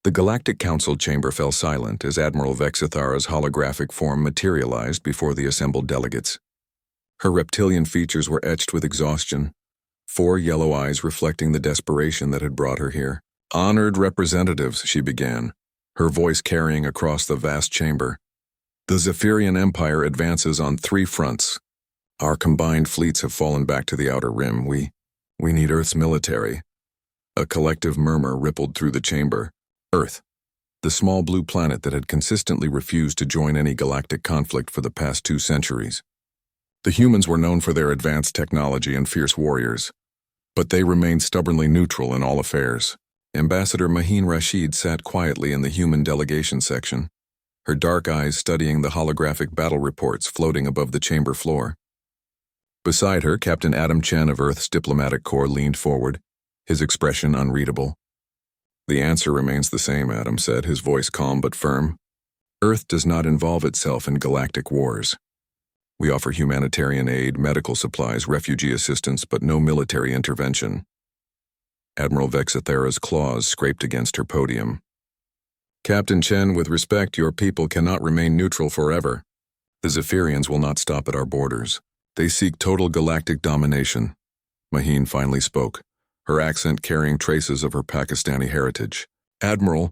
The Galactic Council chamber fell silent as Admiral Vexithara's holographic form materialized before the assembled delegates. Her reptilian features were etched with exhaustion, 4 yellow eyes reflecting the desperation that had brought her here. "Honored representatives," she began, her voice carrying across the vast chamber. "The Zephyrian Empire advances on 3 fronts. Our combined fleets have fallen back to the Outer Rim. We need Earth's military." A collective murmur rippled through the chamber. Earth, the small blue planet that had consistently refused to join any galactic conflict for the past 2 centuries. The humans were known for their advanced technology and fierce warriors, but they remained stubbornly neutral in all affairs. Ambassador Mahin Rashid sat quietly in the human delegation section, her dark eyes studying the holographic battle reports floating above the chamber floor. Beside her, Captain Adam Chen of Earth's Diplomatic Corps leaned forward, his expression unreadable. "The answer remains the same," Adam said, his voice calm but firm. "Earth does not involve itself in galactic wars. We offer humanitarian aid, medical supplies, refugee assistance, but no military intervention." Admiral Vexithara's claws scraped against her podium. "Captain Chen, with respect, your people cannot remain neutral forever. The Zephyrians will not stop at our borders. They seek total galactic domination." Mahin finally spoke, her accent carrying traces of her Pakistani heritage. "Admiral,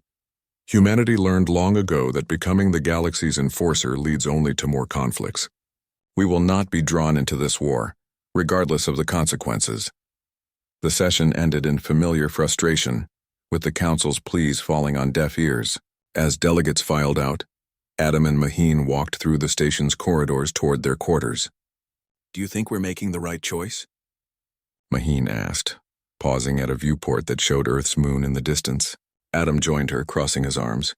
humanity learned long ago that becoming the galaxy's enforcer leads only to more conflicts. We will not be drawn into this war, regardless of the consequences." The session ended in familiar frustration, with the Council's pleas falling on deaf ears. As delegates filed out, Adam and Mahin walked through the station's corridors toward their quarters. "Do you think we're making the right choice?" Mahin asked, pausing at a viewport that showed Earth's moon in the distance. Adam joined her, crossing his arms.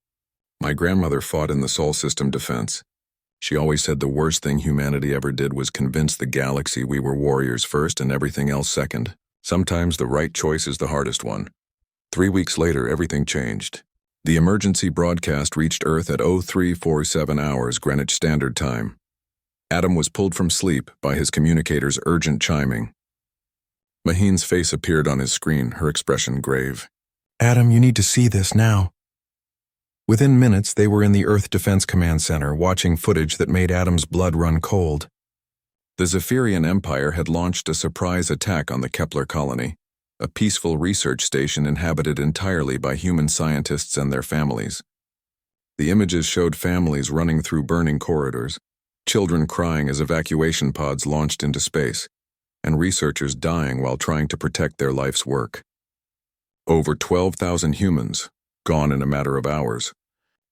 "My grandmother fought in the Sol System defense. She always said the worst thing humanity ever did was convince the galaxy we were warriors first and everything else second. Sometimes the right choice is the hardest one." 3 weeks later, everything changed. The emergency broadcast reached Earth at 0347 hours Greenwich Standard Time. Adam was pulled from sleep by his communicator's urgent chiming. Mahin's face appeared on his screen, her expression grave. "Adam, you need to see this now." Within minutes, they were in the Earth Defense Command Center, watching footage that made Adam's blood run cold. The Zephyrian Empire had launched a surprise attack on the Kepler colony, a peaceful research station inhabited entirely by human scientists and their families. The images showed families running through burning corridors, children crying as evacuation pods launched into space, and researchers dying while trying to protect their life's work. Over 12,000 humans, gone in a matter of hours.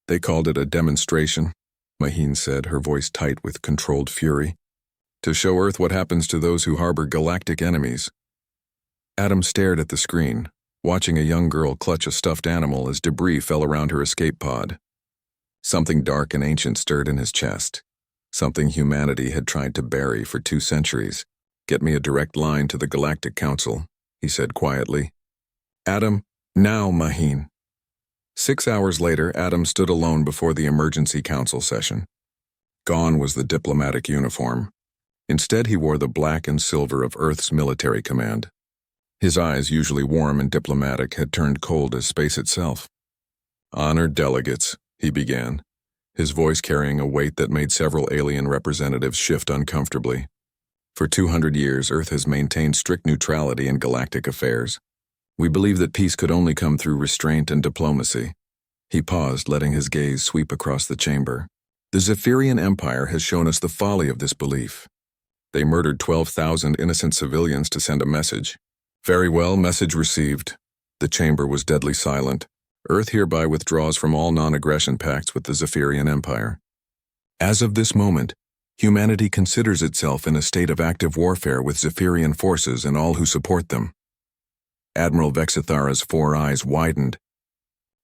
"They called it a demonstration," Mahin said, her voice tight with controlled fury, "to show Earth what happens to those who harbor galactic enemies." Adam stared at the screen, watching a young girl clutch a stuffed animal as debris fell around her escape pod. Something dark and ancient stirred in his chest, something humanity had tried to bury for 2 centuries. "Get me a direct line to the Galactic Council," he said quietly. "Adam, now, Mahin." 6 hours later, Adam stood alone before the emergency council session. Gone was the diplomatic uniform. Instead, he wore the black and silver of Earth's military command. His eyes, usually warm and diplomatic, had turned cold as space itself. "Honored delegates," he began, his voice carrying a weight that made several alien representatives shift uncomfortably. "For 200 years, Earth has maintained strict neutrality in galactic affairs. We believe that peace could only come through restraint and diplomacy." He paused, letting his gaze sweep across the chamber. "The Zephyrian Empire has shown us the folly of this belief. They murdered 12,000 innocent civilians to send a message. Very well, message received." The chamber was deadly silent. "Earth hereby withdraws from all non-aggression pacts with the Zephyrian Empire. As of this moment, humanity considers itself in a state of active warfare with Zephyrian forces and all who support them." Admiral Vexithara's 4 eyes widened.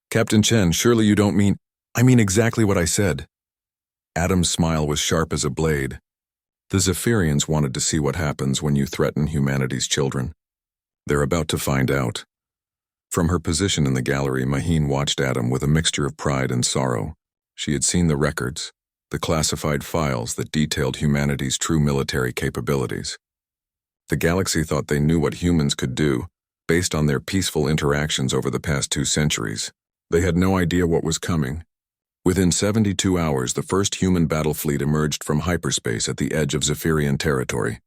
"Captain Chen, surely you don't mean—" "I mean exactly what I said." Adam's smile was sharp as a blade. "The Zephyrians wanted to see what happens when you threaten humanity's children. They're about to find out." From her position in the gallery, Mahin watched Adam with a mixture of pride and sorrow. She had seen the records, the classified files that detailed humanity's true military capabilities. The galaxy thought they knew what humans could do, based on their peaceful interactions over the past 2 centuries. They had no idea what was coming. Within 72 hours, the first human battle fleet emerged from hyperspace at the edge of Zephyrian territory.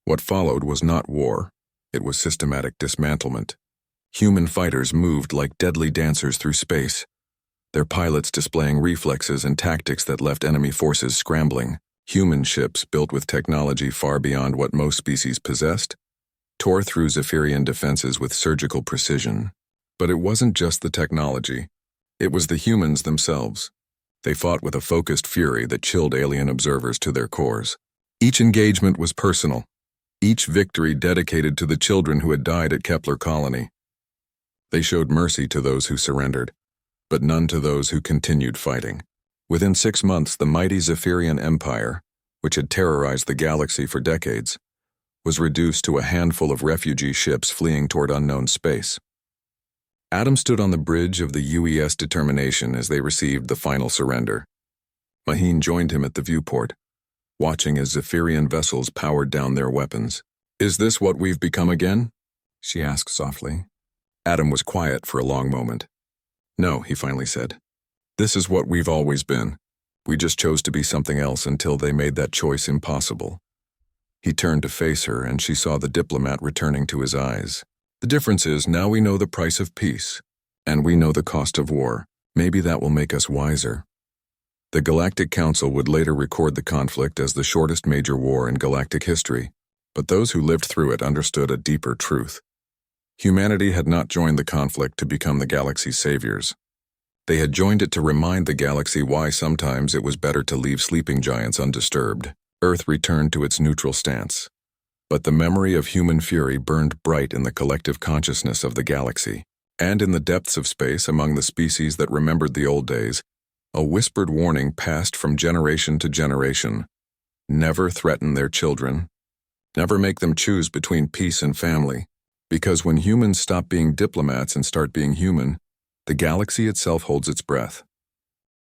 What followed was not war. It was systematic dismantlement. Human fighters moved like deadly dancers through space, their pilots displaying reflexes and tactics that left enemy forces scrambling. Human ships, built with technology far beyond what most species possessed, tore through Zephyrian defenses with surgical precision. But it wasn't just the technology. It was the humans themselves. They fought with a focused fury that chilled alien observers to their cores. Each engagement was personal, each victory dedicated to the children who had died at Kepler Colony. They showed mercy to those who surrendered, but none to those who continued fighting. Within 6 months, the mighty Zephyrian Empire, which had terrorized the galaxy for decades, was reduced to a handful of refugee ships fleeing toward unknown space. Adam stood on the bridge of the UES Determination as they received the final surrender. Maheen joined him at the viewport, watching as Zephyrian vessels powered down their weapons. "Is this what we've become again?" she asked softly. Adam was quiet for a long moment. "No," he finally said. "This is what we've always been. We just chose to be something else until they made that choice impossible." He turned to face her, and she saw the diplomat returning to his eyes. "The difference is now we know the price of peace, and we know the cost of war. Maybe that will make us wiser." The Galactic Council would later record the conflict as the shortest major war in galactic history, but those who lived through it understood a deeper truth. Humanity had not joined the conflict to become the galaxy's saviors. They had joined it to remind the galaxy why sometimes it was better to leave sleeping giants undisturbed. Earth returned to its neutral stance. But the memory of human fury burned bright in the collective consciousness of the galaxy. And in the depths of space among the species that remembered the old days, a whispered warning passed from generation to generation. Never threaten their children. Never make them choose between peace and family. Because when humans stop being diplomats and start being human, the galaxy itself holds its breath.